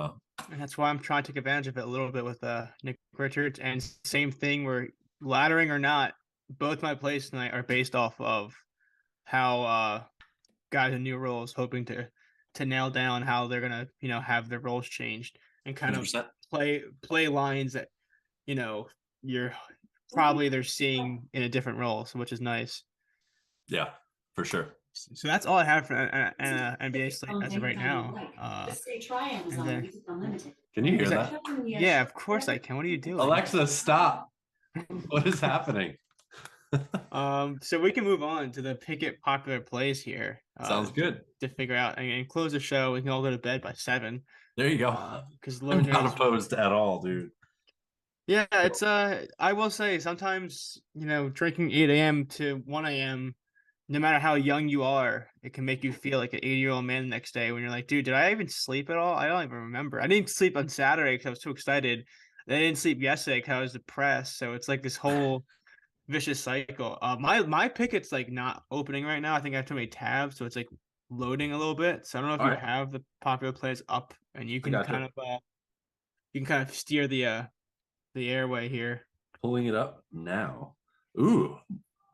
that's why I'm trying to take advantage of it a little bit with Nick Richards. And same thing where laddering or not, both my plays tonight are based off of how guys in new roles hoping to nail down how they're gonna have their roles changed and kind of 100%. play lines that you're probably they're seeing in a different role, so which is nice. Yeah, for sure. So that's all I have for an NBA slate as of right now. And then, Can you hear is that? yeah, of course I can. What are you doing? Alexa, stop. What is happening? So we can move on to the Pickett popular plays here. Sounds good. To figure out and close the show. We can all go to bed by 7. There you go. Because I'm Lord not knows. opposed at all, dude. Yeah, it's I will say sometimes, drinking 8 a.m. to 1 a.m., no matter how young you are, it can make you feel like an 80-year-old man the next day when you're like, dude, did I even sleep at all? I don't even remember. I didn't sleep on Saturday because I was too excited. I didn't sleep yesterday because I was depressed. So it's like this whole vicious cycle. My Pickett's like not opening right now. I think I have too many tabs, so it's like loading a little bit. So I don't know if All you right. have the popular plays up and you can gotcha. kind of steer the airway here. Pulling it up now. Ooh,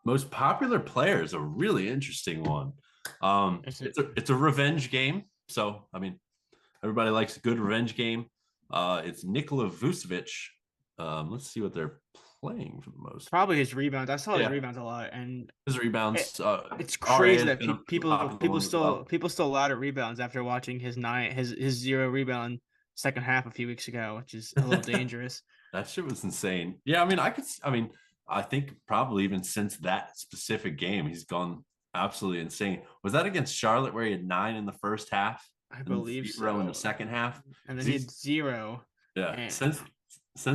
most popular player is a really interesting one. It's a revenge game. So I mean, everybody likes a good revenge game. It's Nikola Vucevic. Let's see what they're playing for the most. Probably his rebounds. I saw his rebounds a lot, and his rebounds. It's crazy that people still allowed at rebounds after watching his 0 rebound second half a few weeks ago, which is a little dangerous. That shit was insane. Yeah, I think probably even since that specific game, he's gone absolutely insane. Was that against Charlotte where he had 9 in the first half? I believe so. In the second half. And then he had 0. Yeah. Since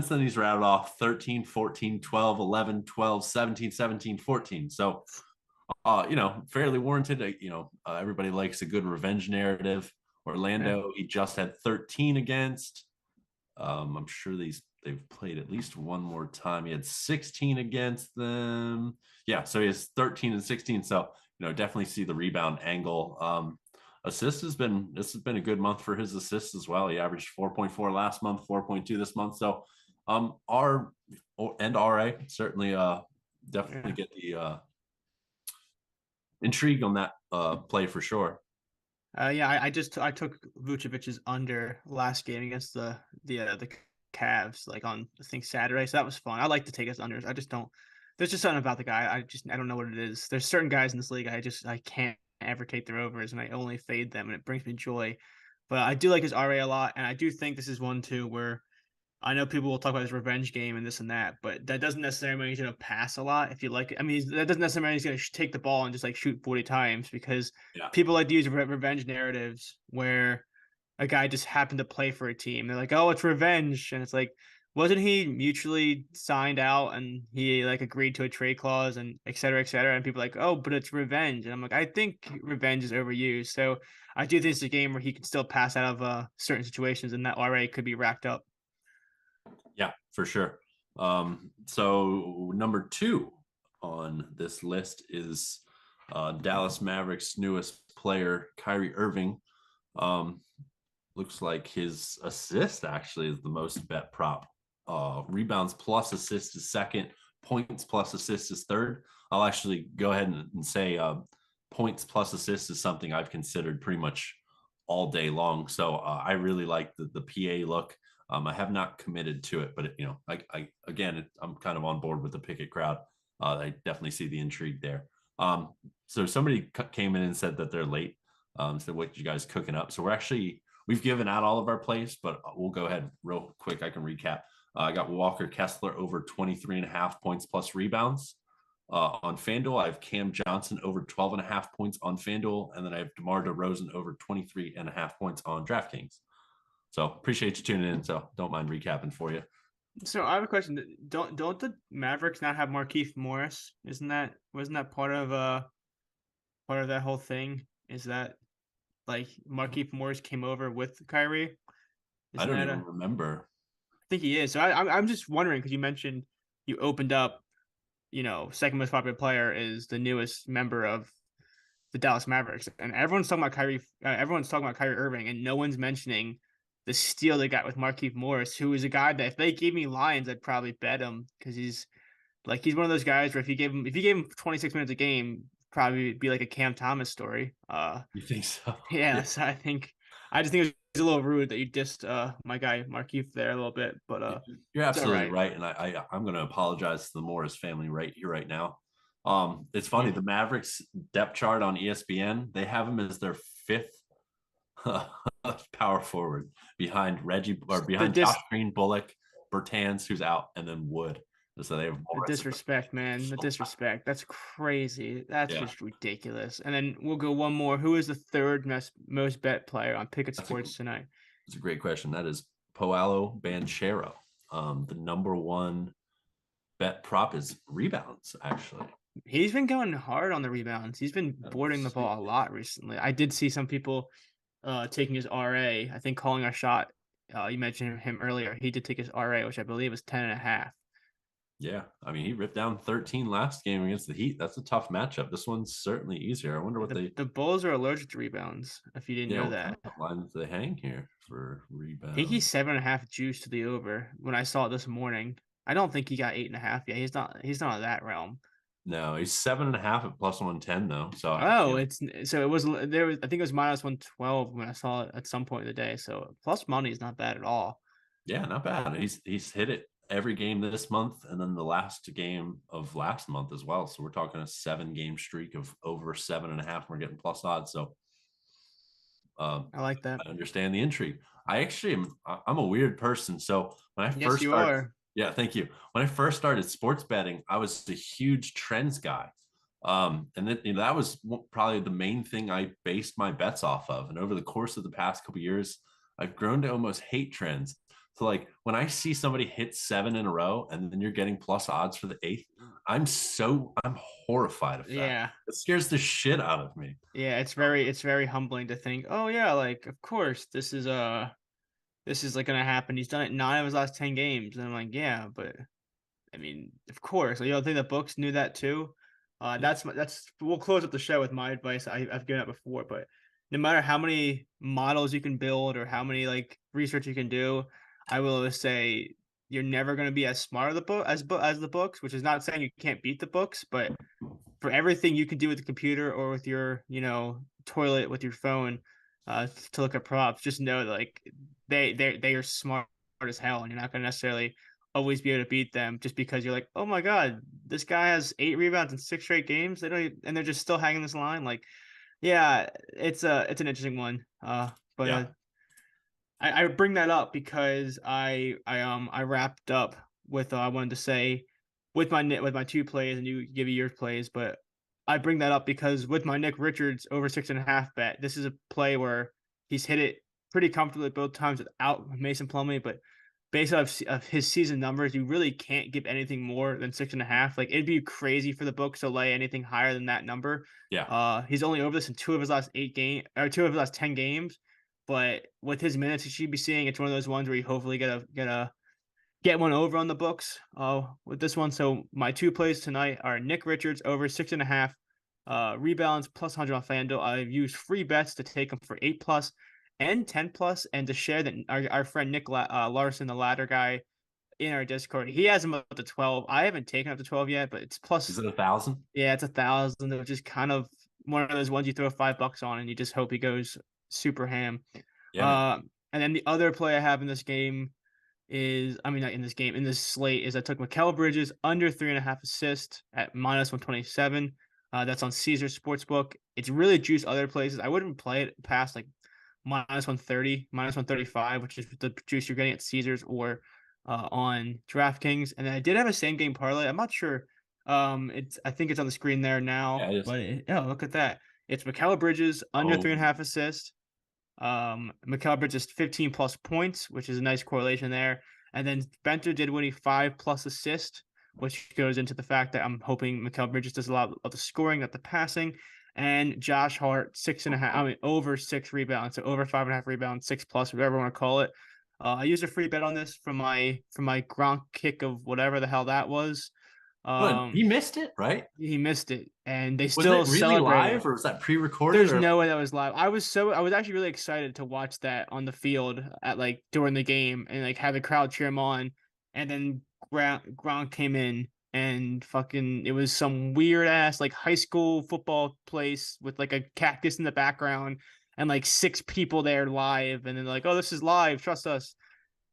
then, he's rattled off 13, 14, 12, 11, 12, 17, 17, 14. So, fairly warranted. Everybody likes a good revenge narrative. Orlando, he just had 13 against. I'm sure they've played at least one more time. He had 16 against them. Yeah, so he has 13 and 16. So, definitely see the rebound angle. This has been a good month for his assists as well. He averaged 4.4 last month, 4.2 this month. So, R and RA certainly definitely get the intrigue on that play for sure. I took Vucevic's under last game against the Cavs, like on I think Saturday. So that was fun. I like to take his unders. I just don't. There's just something about the guy. I don't know what it is. There's certain guys in this league I can't ever take their overs, and I only fade them, and it brings me joy. But I do like his RA a lot, and I do think this is one too where I know people will talk about his revenge game and this and that, but that doesn't necessarily mean he's going to pass a lot if you like it. I mean, that doesn't necessarily mean he's going to take the ball and just like shoot 40 times because people like to use revenge narratives where a guy just happened to play for a team. They're like, oh, it's revenge. And it's like, wasn't he mutually signed out and he like agreed to a trade clause and et cetera, et cetera? And people are like, oh, but it's revenge. And I'm like, I think revenge is overused. So I do think it's a game where he can still pass out of certain situations and that RA could be racked up. Yeah, for sure. So number 2 on this list is Dallas Mavericks' newest player, Kyrie Irving. Looks like his assist actually is the most bet prop. Rebounds plus assist is second. Points plus assist is third. I'll actually go ahead and say points plus assist is something I've considered pretty much all day long. So I really like the PA look. I have not committed to it, but I'm kind of on board with the Pickett crowd. I definitely see the intrigue there. So somebody came in and said that they're late. So what you guys cooking up? So we've given out all of our plays, but we'll go ahead real quick. I can recap. I got Walker Kessler over 23.5 points plus rebounds. On FanDuel, I have Cam Johnson over 12.5 points on FanDuel, and then I have DeMar DeRozan over 23.5 points on DraftKings. So appreciate you tuning in. So don't mind recapping for you. So I have a question. Don't the Mavericks not have Markieff Morris? Wasn't that part of that whole thing? Is that like Markieff Morris came over with Kyrie? I don't even remember. I think he is. So I'm just wondering because you mentioned you opened up, second most popular player is the newest member of the Dallas Mavericks, and everyone's talking about Kyrie. Everyone's talking about Kyrie Irving, and no one's mentioning the steal they got with Markieff Morris, who is a guy that if they gave me lines, I'd probably bet him because he's one of those guys where if you gave him 26 minutes a game, probably be like a Cam Thomas story. You think so? Yeah. So I just think it was a little rude that you dissed my guy Markieff there a little bit, but you're absolutely right, and I'm going to apologize to the Morris family right here, right now. It's funny. The Mavericks depth chart on ESPN, they have him as their 5th power forward behind Josh Green, Bullock, Bertans, who's out, and then Wood. So they have the disrespect, man. The disrespect. That's crazy. That's just ridiculous. And then we'll go one more. Who is the third most bet player on Pickett Sports tonight? It's a great question. That is Paolo Banchero. The number 1 bet prop is rebounds, actually. He's been going hard on the rebounds. He's been boarding the ball a lot recently. I did see some people taking his RA. I think calling our shot. You mentioned him earlier. He did take his RA, which I believe was 10.5. Yeah, I mean, he ripped down 13 last game against the Heat. That's a tough matchup. This one's certainly easier. I wonder what the Bulls are allergic to rebounds. If you didn't know that, what line do they hang here for rebounds? I think he's 7.5 juice to the over. When I saw it this morning, I don't think he got 8.5 yet. He's not in that realm. No, he's 7.5 at plus 110 though. So it was there. I think it was minus 112 when I saw it at some point of the day. So plus money is not bad at all. Yeah, not bad. He's hit it every game this month, and then the last game of last month as well. So we're talking a 7-game streak of over 7.5. We're getting plus odds. So I like that. I understand the intrigue. I'm a weird person. So when I first yeah, thank you. When I first started sports betting, I was a huge trends guy. And then that was probably the main thing I based my bets off of. And over the course of the past couple of years, I've grown to almost hate trends. So like when I see somebody hit 7 in a row and then you're getting plus odds for the 8th, I'm horrified of that. Yeah. It scares the shit out of me. Yeah, it's very humbling to think, oh yeah, like of course this is like gonna happen. He's done it 9 of his last 10 games. And I'm like, yeah, but I mean, of course. You don't think the books knew that too? That's we'll close up the show with my advice. I've given it before, but no matter how many models you can build or how many like research you can do, I will always say you're never going to be as smart as the books, which is not saying you can't beat the books, but for everything you can do with the computer or with your, toilet with your phone, to look at props, just know that, like they are smart as hell, and you're not going to necessarily always be able to beat them just because you're like, oh my god, this guy has 8 rebounds in 6 straight games. They don't even, and they're just still hanging this line. Like, yeah, it's an interesting one. I bring that up because I wrapped up with I wanted to say with my 2 plays, and you give you your plays, but I bring that up because with my Nick Richards over 6.5 bet, this is a play where he's hit it pretty comfortably both times without Mason Plumlee, but based off of his season numbers, you really can't give anything more than 6.5. Like, it'd be crazy for the books to lay anything higher than that number. Yeah. He's only over this in 2 of his last 10 games. But with his minutes he should be seeing, it's one of those ones where you hopefully get one over on the books with this one. So my 2 plays tonight are Nick Richards over 6.5, rebounds plus 100 on FanDuel. I've used free bets to take them for 8+ and 10+, and to share that our friend Nick Larson, the ladder guy in our Discord, he has him up to 12. I haven't taken up to 12 yet, but it's plus. Is it 1,000? Yeah, it's 1,000, which is kind of one of those ones you throw $5 on and you just hope he goes super ham. Yeah. And then the other play I have in this game is, not in this game, in this slate, is I took Mikal Bridges under 3.5 assists at minus 127. That's on Caesars Sportsbook. It's really juiced other places. I wouldn't play it past like minus 130, minus 135, which is the juice you're getting at Caesars or on DraftKings. And then I did have a same game parlay. I'm not sure. I think it's on the screen there now. Yeah, look at that. It's Mikal Bridges under 3.5 assists. Mikal Bridges 15+ points, which is a nice correlation there. And then Spencer Dinwiddie 5+ assists, which goes into the fact that I'm hoping Mikal Bridges does a lot of the scoring, not the passing. And Josh Hart 6.5, over 6 rebounds, so over 5.5 rebounds, 6+, whatever you want to call it. I used a free bet on this from my Gronk kick of whatever the hell that was. He missed it, right? He missed it, and they Was still it really celebrated. live, or was that pre-recorded? There's no way that was live. I was actually really excited to watch that on the field at like during the game and like have the crowd cheer him on, and then Gronk came in and fucking it was some weird ass like high school football place with like a cactus in the background and like 6 people there live, and then like, oh, this is live, trust us.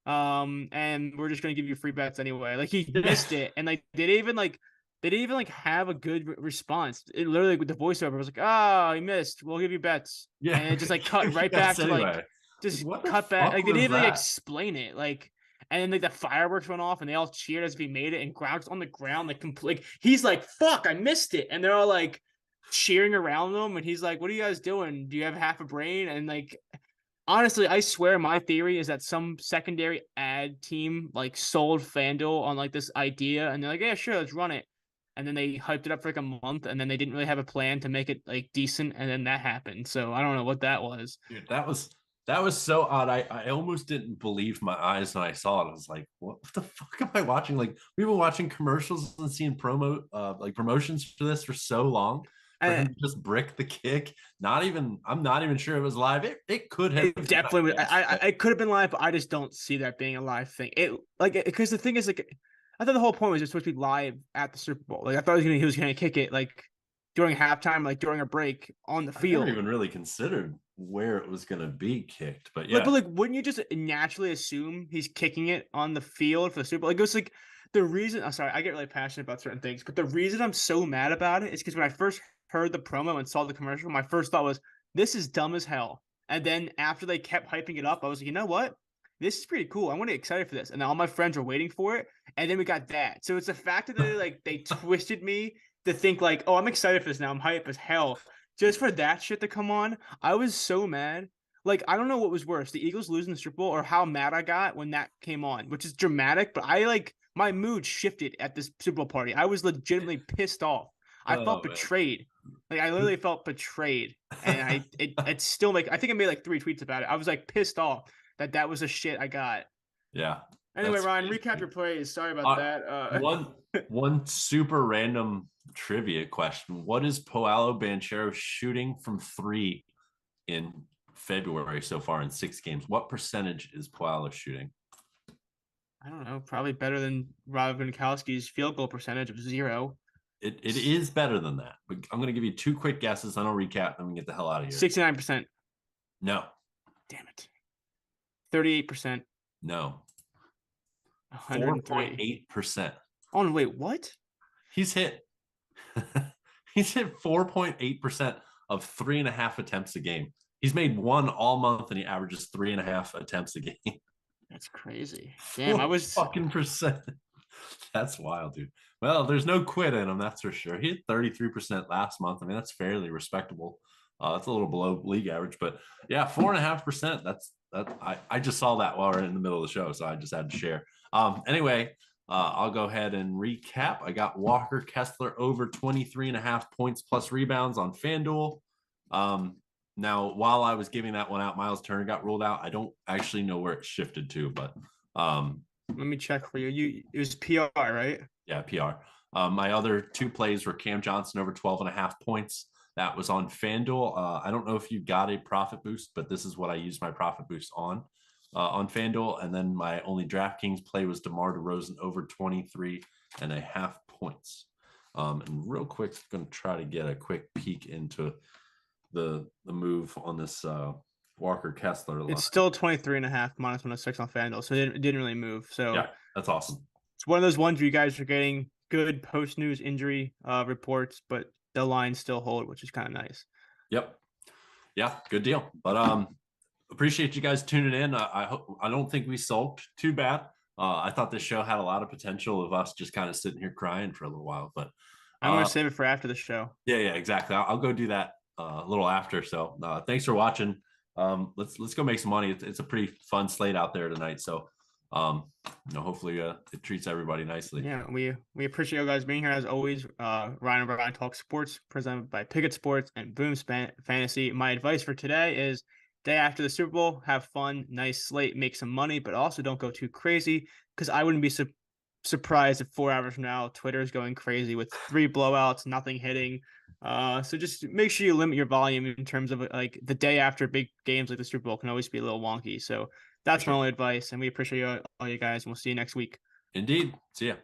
And we're just gonna give you free bets anyway. Like, he missed it, and like they didn't even like they didn't even like have a good response. It literally with the voiceover was like, "Oh, he missed. We'll give you bets." Yeah. And it just like cut right Yes, back to like anyway. just What the cut back. fuck Like they was didn't even like, that? explain it. Like and then like the fireworks went off and they all cheered as if he made it and Gronk's on the ground like complete. Like, he's like, "Fuck, I missed it," and they're all like cheering around him and he's like, "What are you guys doing? Do you have half a brain?" And like honestly, I swear my theory is that some secondary ad team like sold FanDuel on like this idea and they're like, "Yeah, sure, let's run it." And then they hyped it up for like a month and then they didn't really have a plan to make it like decent and then that happened. So I don't know what that was. Dude, that was so odd. I almost didn't believe my eyes when I saw it. I was like, what the fuck am I watching? Like we've been watching commercials and seeing like promotions for this for so long. For him to just brick the kick. I'm not even sure it was live. It could have It definitely was. It could have been live, but I just don't see that being a live thing. Because the thing is like I thought the whole point was it's supposed to be live at the Super Bowl. Like I thought he was gonna kick it like during halftime, like during a break on the I field. never even really considered where it was gonna be kicked, but yeah. Like, but like, wouldn't you just naturally assume he's kicking it on the field for the Super Bowl? Like, it was like the reason. I'm sorry, I get really passionate about certain things, but the reason I'm so mad about it is because when I first heard the promo and saw the commercial, my first thought was, "This is dumb as hell." And then after they kept hyping it up, I was like, you know what? This is pretty cool. I'm really excited for this. And then all my friends were waiting for it. And then we got that. So it's the fact that they twisted me to think like, oh, I'm excited for this now. I'm hyped as hell. Just for that shit to come on. I was so mad. Like, I don't know what was worse, the Eagles losing the Super Bowl or how mad I got when that came on, which is dramatic, but I like my mood shifted at this Super Bowl party. I was legitimately pissed off. I felt betrayed. Like I literally felt betrayed. And it's still like I think I made like 3 tweets about it. I was like pissed off that was the shit I got. Yeah. Anyway, Ryan, recap your plays. Sorry about that. One super random trivia question. What is Paolo Banchero shooting from 3 in February so far in 6 games? What percentage is Paolo shooting? I don't know. Probably better than Rob Gronkowski's field goal percentage of 0. It is better than that. But I'm going to give you 2 quick guesses. Then I'll recap and we get the hell out of here. 69%. No. Damn it. 38%. No. 103. 4.8%. Oh, no, wait, what? He's hit 4.8% of 3.5 attempts a game. He's made 1 all month and he averages 3.5 attempts a game. That's crazy. Damn, I was fucking percent. That's wild, dude. Well, there's no quit in him, that's for sure. He hit 33% last month. I mean, that's fairly respectable. That's a little below league average, but yeah, 4.5%. I just saw that while we're in the middle of the show, so I just had to share. Anyway, I'll go ahead and recap. I got Walker Kessler over 23.5 points plus rebounds on FanDuel. Now, while I was giving that one out, Miles Turner got ruled out. I don't actually know where it shifted to, but let me check for you. It was PR, right? Yeah, PR. My other 2 plays were Cam Johnson over 12.5 points. That was on FanDuel. I don't know if you got a profit boost, but this is what I used my profit boost on FanDuel. And then my only DraftKings play was DeMar DeRozan over 23.5 points. And real quick, I'm going to try to get a quick peek into the move on this Walker Kessler line. It's still 23.5 minus 106 on FanDuel, so it didn't really move. So yeah, that's awesome. It's one of those ones where you guys are getting good post-news injury reports, but the lines still hold, which is kind of nice. Yep. Yeah, good deal. But appreciate you guys tuning in. I don't think we sulked too bad. I thought this show had a lot of potential of us just kind of sitting here crying for a little while, but I'm gonna save it for after the show. Yeah, exactly. I'll go do that a little after. So thanks for watching. Let's go make some money. It's a pretty fun slate out there tonight. So hopefully it treats everybody nicely. Yeah, we appreciate you guys being here as always. Ryan and Brian Talk Sports, presented by Pickett Sports and Boom Fantasy. My advice for today is day after the Super Bowl, have fun, nice slate, make some money, but also don't go too crazy because I wouldn't be surprised if 4 hours from now Twitter is going crazy with 3 blowouts, nothing hitting. So just make sure you limit your volume in terms of like the day after big games like the Super Bowl can always be a little wonky. So that's my only advice, and we appreciate all you guys, and we'll see you next week. Indeed. See ya.